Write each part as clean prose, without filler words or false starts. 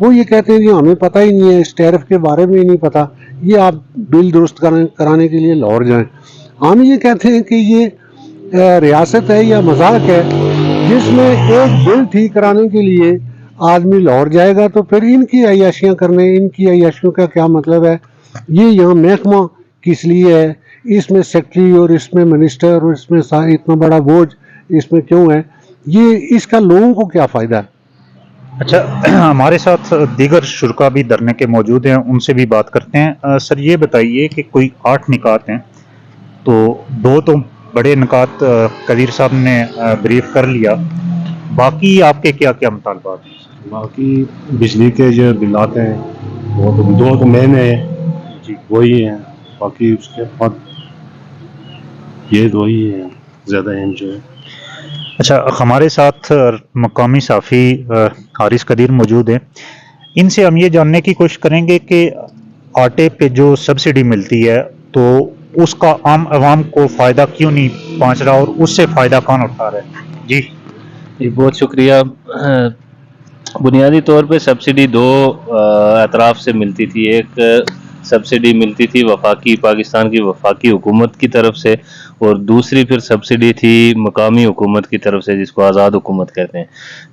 وہ یہ کہتے ہیں کہ ہمیں پتہ ہی نہیں ہے، اس ٹیرف کے بارے میں ہی نہیں پتہ، یہ آپ بل درست کرانے کے لیے لاہور جائیں۔ ہم یہ کہتے ہیں کہ یہ ریاست ہے یا مذاق ہے جس میں ایک بل ٹھیک کرانے کے لیے آدمی لاہور جائے گا، تو پھر ان کی عیاشیاں کرنے، ان کی عیاشیوں کا کیا مطلب ہے؟ یہ یہاں محکمہ کس لیے ہے، اس میں سیکٹری اور اس میں منسٹر اور اس میں اتنا بڑا بوجھ اس میں کیوں ہے؟ یہ اس کا لوگوں کو کیا فائدہ ہے؟ اچھا، ہمارے ساتھ دیگر شرکا بھی دھرنے کے موجود ہیں، ان سے بھی بات کرتے ہیں۔ سر یہ بتائیے کہ کوئی 8 نکات ہیں، تو 2 تو بڑے نکات قدیر صاحب نے بریف کر لیا، باقی آپ کے کیا کیا مطالبات ہیں؟ باقی بجلی کے جو بلات ہیں وہ تو 2 تو مین ہیں جی وہی ہیں، باقی اس کے بعد یہ 2 ہی ہیں زیادہ اہم جو ہے۔ اچھا، ہمارے ساتھ مقامی صحافی حارث قدیر موجود ہیں، ان سے ہم یہ جاننے کی کوشش کریں گے کہ آٹے پہ جو سبسڈی ملتی ہے تو اس کا عام عوام کو فائدہ کیوں نہیں پہنچ رہا اور اس سے فائدہ کون اٹھا رہا ہے؟ جی جی بہت شکریہ۔ بنیادی طور پہ سبسڈی 2 اطراف سے ملتی تھی۔ ایک سبسڈی ملتی تھی وفاقی پاکستان کی وفاقی حکومت کی طرف سے، اور دوسری پھر سبسڈی تھی مقامی حکومت کی طرف سے، جس کو آزاد حکومت کہتے ہیں۔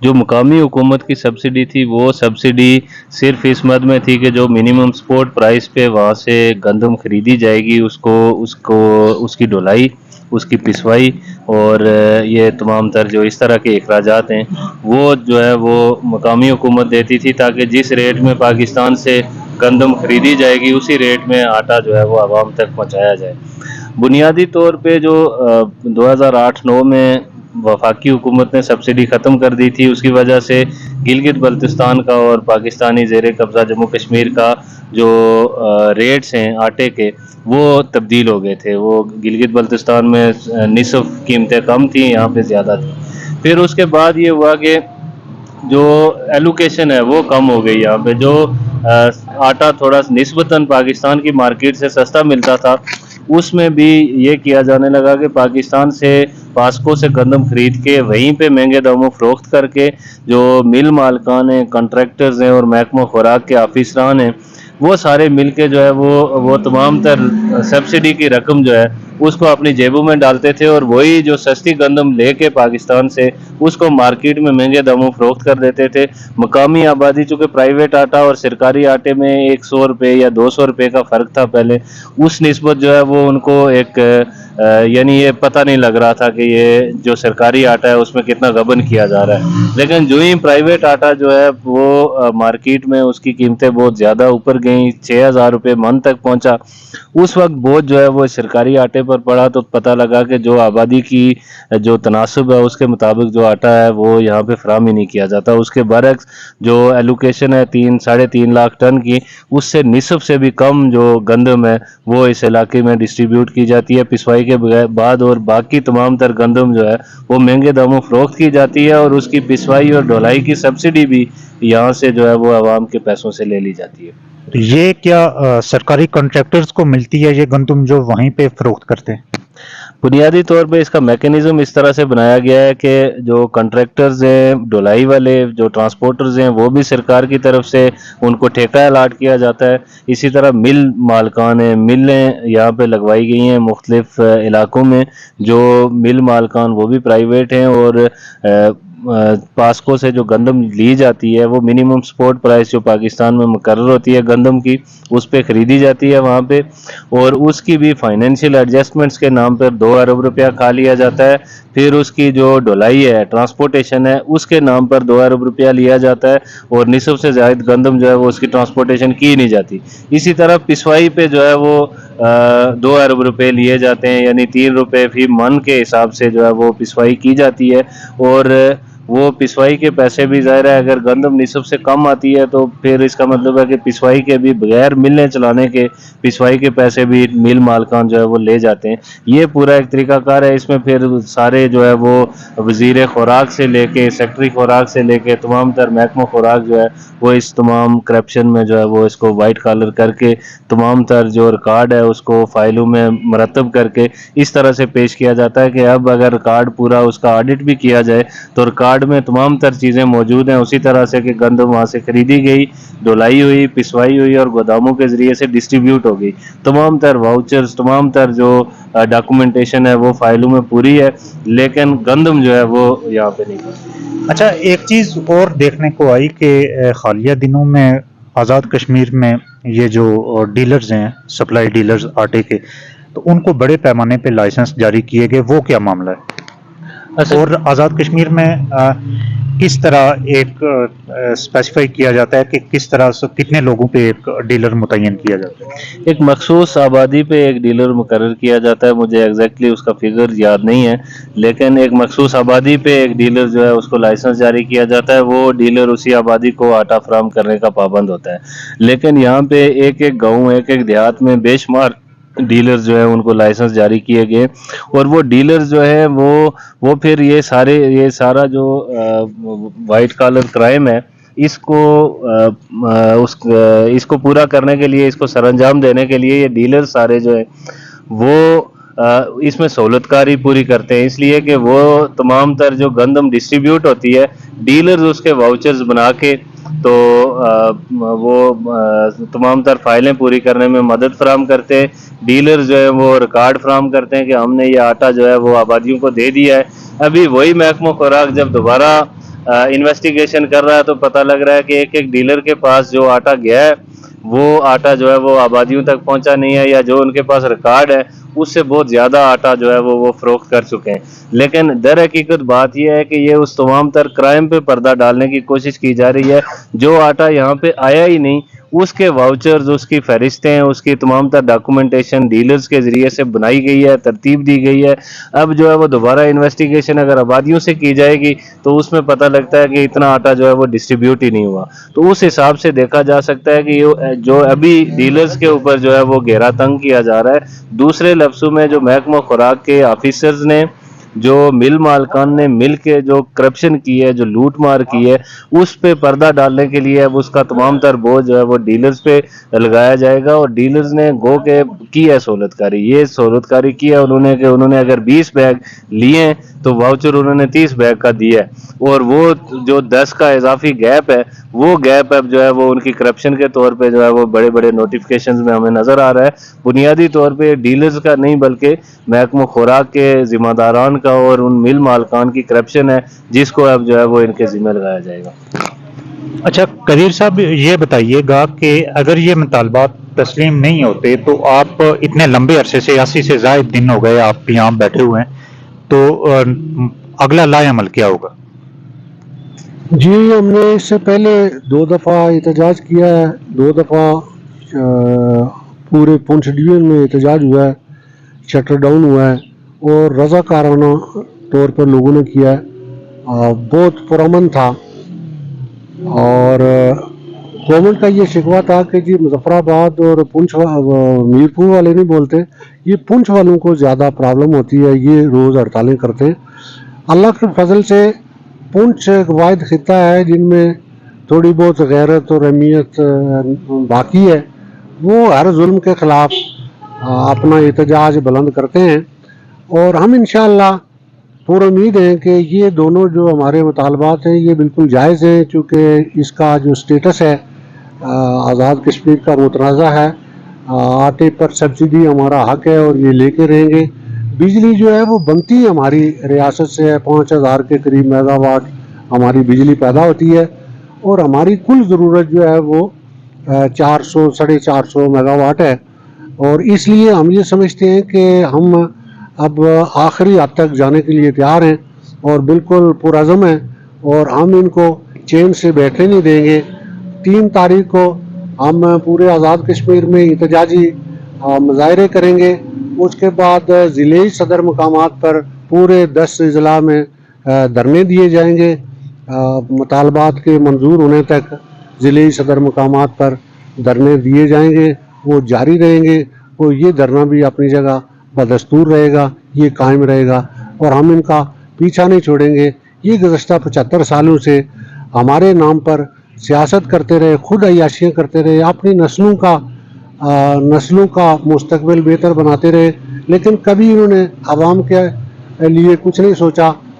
جو مقامی حکومت کی سبسڈی تھی وہ سبسڈی صرف اس مد میں تھی کہ جو منیمم سپورٹ پرائس پہ وہاں سے گندم خریدی جائے گی، اس کی ڈھلائی، اس کی پسوائی اور یہ تمام تر جو اس طرح کے اخراجات ہیں وہ جو ہے وہ مقامی حکومت دیتی تھی، تاکہ جس ریٹ میں پاکستان سے گندم خریدی جائے گی اسی ریٹ میں آٹا جو ہے وہ عوام تک پہنچایا جائے۔ بنیادی طور پہ جو 2008-9 میں وفاقی حکومت نے سبسڈی ختم کر دی تھی، اس کی وجہ سے گلگت بلتستان کا اور پاکستانی زیر قبضہ جموں کشمیر کا جو ریٹس ہیں آٹے کے وہ تبدیل ہو گئے تھے۔ وہ گلگت بلتستان میں نصف قیمتیں کم تھیں، یہاں پہ زیادہ تھیں۔ پھر اس کے بعد یہ ہوا کہ جو ایلوکیشن ہے وہ کم ہو گئی، یہاں پہ جو آٹا تھوڑا نسبتاً پاکستان کی مارکیٹ سے سستا ملتا تھا، اس میں بھی یہ کیا جانے لگا کہ پاکستان سے پاسکو سے گندم خرید کے وہیں پہ مہنگے داموں فروخت کر کے جو مل مالکان ہیں، کنٹریکٹرز ہیں اور محکمہ خوراک کے آفیسران ہیں، وہ سارے مل کے جو ہے وہ تمام تر سبسڈی کی رقم جو ہے اس کو اپنی جیبوں میں ڈالتے تھے، اور وہی جو سستی گندم لے کے پاکستان سے اس کو مارکیٹ میں مہنگے داموں فروخت کر دیتے تھے۔ مقامی آبادی، چونکہ پرائیویٹ آٹا اور سرکاری آٹے میں 100 روپے یا 200 روپے کا فرق تھا پہلے، اس نسبت جو ہے وہ ان کو ایک یعنی یہ پتہ نہیں لگ رہا تھا کہ یہ جو سرکاری آٹا ہے اس میں کتنا غبن کیا جا رہا ہے۔ لیکن جو ہی پرائیویٹ آٹا جو ہے وہ مارکیٹ میں اس کی قیمتیں بہت زیادہ اوپر گئیں، 6000 روپے من تک پہنچا، اس وقت بوجھ جو ہے وہ سرکاری آٹے پر پڑا، تو پتہ لگا کہ جو آبادی کی جو تناسب ہے اس کے مطابق جو آٹا ہے وہ یہاں پہ فراہم ہی نہیں کیا جاتا۔ اس کے برعکس جو ایلوکیشن ہے 3-3.5 لاکھ ٹن کی، اس سے نصف سے بھی کم جو گندم ہے وہ اس علاقے میں ڈسٹریبیوٹ کی جاتی ہے پسوائی کے بعد، اور باقی تمام تر گندم جو ہے وہ مہنگے داموں فروخت کی جاتی ہے، اور اس کی پسوائی اور ڈھلائی کی سبسڈی بھی یہاں سے جو ہے وہ عوام کے پیسوں سے لے لی جاتی ہے۔ تو یہ کیا سرکاری کنٹریکٹرز کو ملتی ہے یہ گندم جو وہیں پہ فروخت کرتے ہیں؟ بنیادی طور پہ اس کا میکینزم اس طرح سے بنایا گیا ہے کہ جو کنٹریکٹرز ہیں، ڈھلائی والے جو ٹرانسپورٹرز ہیں، وہ بھی سرکار کی طرف سے ان کو ٹھیکہ الاٹ کیا جاتا ہے۔ اسی طرح مل مالکان ہیں، ملیں یہاں پہ لگوائی گئی ہیں مختلف علاقوں میں، جو مل مالکان وہ بھی پرائیویٹ ہیں، اور پاسکو سے جو گندم لی جاتی ہے وہ منیمم سپورٹ پرائس جو پاکستان میں مقرر ہوتی ہے گندم کی، اس پہ خریدی جاتی ہے وہاں پہ، اور اس کی بھی فائنینشیل ایڈجسٹمنٹس کے نام پر 2 ارب روپیہ کھا لیا جاتا ہے۔ پھر اس کی جو ڈھلائی ہے، ٹرانسپورٹیشن ہے، اس کے نام پر 2 ارب روپیہ لیا جاتا ہے، اور نصف سے زائد گندم جو ہے وہ اس کی ٹرانسپورٹیشن کی نہیں جاتی۔ اسی طرح پسوائی پہ جو ہے وہ 2 ارب روپے لیے جاتے ہیں، یعنی 3 روپے فی من کے حساب سے جو ہے وہ پسوائی کی جاتی ہے، اور وہ پسوائی کے پیسے بھی ظاہر ہے اگر گندم نصف سے کم آتی ہے تو پھر اس کا مطلب ہے کہ پسوائی کے بھی بغیر ملیں چلانے کے پسوائی کے پیسے بھی مل مالکان جو ہے وہ لے جاتے ہیں۔ یہ پورا ایک طریقہ کار ہے۔ اس میں پھر سارے جو ہے وہ وزیر خوراک سے لے کے سیکٹری خوراک سے لے کے تمام تر محکمہ خوراک جو ہے وہ اس تمام کرپشن میں جو ہے وہ اس کو وائٹ کالر کر کے تمام تر جو ریکارڈ ہے اس کو فائلوں میں مرتب کر کے اس طرح سے پیش کیا جاتا ہے کہ اب اگر ریکارڈ پورا اس کا آڈٹ بھی کیا جائے تو ریکارڈ کارڈ میں تمام تر چیزیں موجود ہیں، اسی طرح سے کہ گندم وہاں سے خریدی گئی، ڈھلائی ہوئی، پسوائی ہوئی اور گوداموں کے ذریعے سے ڈسٹریبیوٹ ہو گئی. تمام تر واؤچرز، تمام تر جو ڈاکومنٹیشن ہے وہ فائلوں میں پوری ہے، لیکن گندم جو ہے وہ یہاں پہ نہیں پہنچی. اچھا، ایک چیز اور دیکھنے کو آئی کہ حالیہ دنوں میں آزاد کشمیر میں یہ جو ڈیلرز ہیں، سپلائی ڈیلرز آٹے کے، تو ان کو بڑے پیمانے پہ لائسنس جاری کیے گئے. وہ کیا معاملہ ہے؟ اور آزاد کشمیر میں کس طرح ایک اسپیسیفائی کیا جاتا ہے کہ کس طرح سے کتنے لوگوں پہ ایک ڈیلر متعین کیا جاتا ہے؟ ایک مخصوص آبادی پہ ایک ڈیلر مقرر کیا جاتا ہے، مجھے ایگزیکٹلی اس کا فگر یاد نہیں ہے، لیکن ایک مخصوص آبادی پہ ایک ڈیلر جو ہے اس کو لائسنس جاری کیا جاتا ہے. وہ ڈیلر اسی آبادی کو آٹا فراہم کرنے کا پابند ہوتا ہے. لیکن یہاں پہ ایک ایک گاؤں، ایک ایک دیہات میں بے شمار ڈیلر جو ہے ان کو لائسنس جاری کیے گئے، اور وہ ڈیلر جو ہے وہ پھر یہ سارا جو وائٹ کالر کرائم ہے اس کو پورا کرنے کے لیے، اس کو سر انجام دینے کے لیے یہ ڈیلر سارے جو ہیں وہ اس میں سہولت کاری پوری کرتے ہیں. اس لیے کہ وہ تمام تر جو گندم ڈسٹریبیوٹ ہوتی ہے، ڈیلرز اس کے واؤچرز بنا کے تو وہ تمام تر فائلیں پوری کرنے میں مدد فراہم کرتے ہیں. ڈیلر جو ہے وہ ریکارڈ فراہم کرتے ہیں کہ ہم نے یہ آٹا جو ہے وہ آبادیوں کو دے دیا ہے. ابھی وہی محکمہ خوراک جب دوبارہ انویسٹیگیشن کر رہا ہے تو پتہ لگ رہا ہے کہ ایک ایک ڈیلر کے پاس جو آٹا گیا ہے وہ آٹا جو ہے وہ آبادیوں تک پہنچا نہیں ہے، یا جو ان کے پاس ریکارڈ ہے اس سے بہت زیادہ آٹا جو ہے وہ فروخت کر چکے ہیں. لیکن در حقیقت بات یہ ہے کہ یہ اس تمام تر کرائم پہ پردہ ڈالنے کی کوشش کی جا رہی ہے. جو آٹا یہاں پہ آیا ہی نہیں اس کے واؤچرز، اس کی فہرستیں، اس کی تمام تر ڈاکومنٹیشن ڈیلرز کے ذریعے سے بنائی گئی ہے، ترتیب دی گئی ہے. اب جو ہے وہ دوبارہ انویسٹیگیشن اگر آبادیوں سے کی جائے گی تو اس میں پتہ لگتا ہے کہ اتنا آٹا جو ہے وہ ڈسٹریبیوٹ ہی نہیں ہوا. تو اس حساب سے دیکھا جا سکتا ہے کہ جو ابھی ڈیلرز کے اوپر جو ہے وہ گھیرا تنگ کیا جا رہا ہے. دوسرے لفظوں میں جو محکمہ خوراک کے آفیسرز نے، جو مل مالکان نے مل کے جو کرپشن کی ہے، جو لوٹ مار کی ہے، اس پہ پردہ ڈالنے کے لیے اب اس کا تمام تر بوجھ جو ہے وہ ڈیلرز پہ لگایا جائے گا. اور ڈیلرز نے گو کہ کی ہے سہولت کاری، یہ سہولت کاری کی ہے انہوں نے کہ انہوں نے اگر 20 بیگ لیے تو واؤچر انہوں نے 30 بیگ کا دیا ہے، اور وہ جو 10 کا اضافی گیپ ہے وہ گیپ اب جو ہے وہ ان کی کرپشن کے طور پہ جو ہے وہ بڑے بڑے نوٹیفکیشنز میں ہمیں نظر آ رہا ہے. بنیادی طور پہ ڈیلرز کا نہیں بلکہ محکمہ خوراک کے ذمہ داران کا اور ان مل مالکان کی کرپشن ہے جس کو اب جو ہے وہ ان کے ذمہ لگایا جائے گا. اچھا قدیر صاحب، یہ بتائیے گا کہ اگر یہ مطالبات تسلیم نہیں ہوتے تو آپ اتنے لمبے عرصے سے 80 سے زائد دن ہو گئے آپ یہاں بیٹھے ہوئے ہیں، تو اگلا لائے عمل کیا ہوگا؟ جی، ہم نے اس سے پہلے 2 دفعہ احتجاج کیا ہے. 2 دفعہ پورے پونچھ ڈویژن میں احتجاج ہوا ہے، شٹر ڈاؤن ہوا ہے، اور رضاکارانہ طور پر لوگوں نے کیا ہے. بہت پرامن تھا. اور گورنمنٹ کا یہ شکوہ تھا کہ جی مظفر آباد اور پونچھ میرپور والے نہیں بولتے، یہ پونچھ والوں کو زیادہ پرابلم ہوتی ہے، یہ روز ہڑتالیں کرتے ہیں. اللہ کے فضل سے پونچھ ایک واحد خطہ ہے جن میں تھوڑی بہت غیرت اور اہمیت باقی ہے. وہ ہر ظلم کے خلاف اپنا احتجاج بلند کرتے ہیں، اور ہم انشاءاللہ پورا امید ہے کہ یہ دونوں جو ہمارے مطالبات ہیں یہ بالکل جائز ہیں، چونکہ اس کا جو سٹیٹس ہے آزاد کشمیر کا متنازع ہے. آٹے پر سبسڈی ہمارا حق ہے اور یہ لے کے رہیں گے. بجلی جو ہے وہ بنتی ہماری ریاست سے ہے، 5000 کے قریب میگا واٹ ہماری بجلی پیدا ہوتی ہے، اور ہماری کل ضرورت جو ہے وہ 400 450 میگا واٹ ہے. اور اس لیے ہم یہ سمجھتے ہیں کہ ہم اب آخری حد تک جانے کے لیے تیار ہیں اور بالکل پرعزم ہیں، اور ہم ان کو چین سے بیٹھنے نہیں دیں گے. 3 تاریخ کو ہم پورے آزاد کشمیر میں احتجاجی مظاہرے کریں گے. اس کے بعد ضلعی صدر مقامات پر پورے 10 اضلاع میں دھرنے دیے جائیں گے. مطالبات کے منظور ہونے تک ضلعی صدر مقامات پر دھرنے دیے جائیں گے، وہ جاری رہیں گے. اور یہ دھرنا بھی اپنی جگہ بدستور رہے گا، یہ قائم رہے گا، اور ہم ان کا پیچھا نہیں چھوڑیں گے. یہ گزشتہ 75 سالوں سے ہمارے نام پر سیاست کرتے رہے، خود عیاشیاں کرتے رہے، اپنی نسلوں کا مستقبل بہتر بناتے رہے، لیکن کبھی انہوں نے عوام کے لیے کچھ نہیں سوچا.